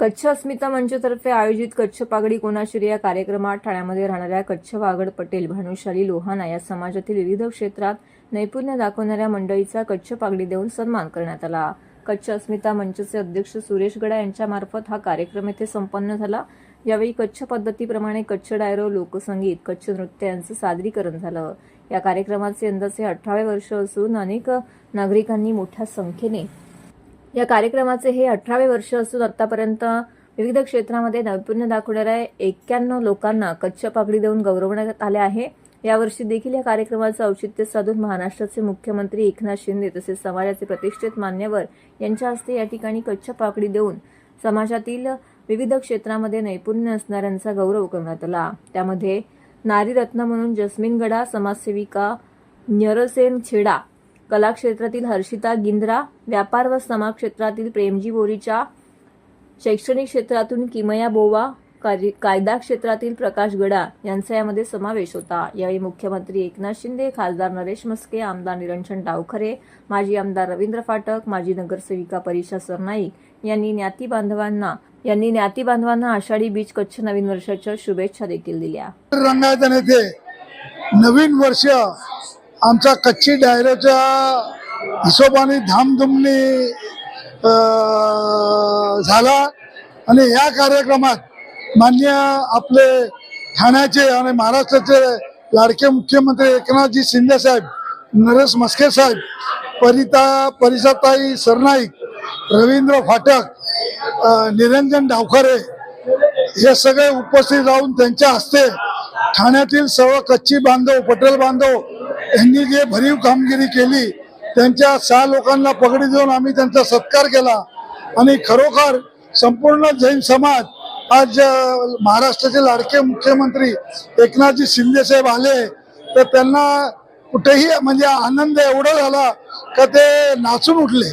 कच्छ अस्मिता मंचतर्फे आयोजित कच्छ पागडी कोणाशिरी या कार्यक्रमात ठाण्यामध्ये राहणाऱ्या कच्छ वागड पटेल भानुशाली लोहाना या समाजातील विविध क्षेत्रात नैपुण्य दाखवणाऱ्या मंडळीचा कच्छ पागडी देऊन सन्मान करण्यात आला। कच्छ अस्मिता मंचचे अध्यक्ष सुरेश गडा यांच्या मार्फत हा कार्यक्रम येथे संपन्न झाला। यावेळी कच्छ पद्धतीप्रमाणे कच्छ डायरो, लोकसंगीत, कच्छ नृत्य यांचं सादरीकरण झालं। या कार्यक्रमाचे यंदाचे 18वे वर्ष असून अनेक नागरिकांनी मोठ्या संख्येने या कार्यक्रमाचे हे 18वे वर्ष असून आतापर्यंत विविध क्षेत्रामध्ये नैपुण्य दाखवणाऱ्या 91 लोकांना कच्छ पागडी देऊन गौरवण्यात आले आहे। यावर्षी देखील या कार्यक्रमाचं औचित्य साधून महाराष्ट्राचे मुख्यमंत्री एकनाथ शिंदे तसेच समाजाचे प्रतिष्ठित मान्यवर यांच्या हस्ते या ठिकाणी कच्छ पागडी देऊन समाजातील विविध क्षेत्रामध्ये नैपुण्य असणाऱ्यांचा गौरव करण्यात आला। त्यामध्ये नारी रत्न म्हणून जस्मिन गडा, समाजसेविका न्यरसेन छेडा, कला क्षेत्रातील हर्षिता गिंद्रा, व्यापार व समाज क्षेत्रातील प्रेमजी बोरीचा, शैक्षणिक क्षेत्रातून किमया बोवा, कायदा क्षेत्रातील प्रकाश गडा यांचा यामध्ये समावेश होता। यावेळी मुख्यमंत्री एकनाथ शिंदे, खासदार नरेश मस्के, आमदार निरंजन डावखरे, माजी आमदार रवींद्र फाटक, माजी नगरसेविका परीक्षा सरनाईक यांनी ज्ञाती बांधवांना आषाढी बीज कच्छ नवीन वर्षाच्या शुभेच्छा देखील दिल्या। रंगायत नेते नवीन वर्ष आमचा कच्ची डायऱ्याच्या हिशोबाने धामधूमने झाला आणि या कार्यक्रमात माननीय आपले ठाण्याचे आणि महाराष्ट्राचे लाडके मुख्यमंत्री एकनाथजी शिंदे साहेब, नरेश मस्के साहेब, परिसाताई सरनाईक, रवींद्र फाटक, निरंजन डावखरे हे सगळे उपस्थित राहून त्यांच्या हस्ते ठाण्यातील सर्व कच्ची बांधव, पटेल बांधव यांनी जे भरीव कामगिरी केली त्यांच्या 6 लोकांना पगडी देऊन आम्ही त्यांचा सत्कार केला आणि खरोखर संपूर्ण जैन समाज आज महाराष्ट्राचे लाडके मुख्यमंत्री एकनाथजी शिंदे साहेब आले तर त्यांना कुठेही म्हणजे आनंद एवढा झाला का ते नाचून उठले।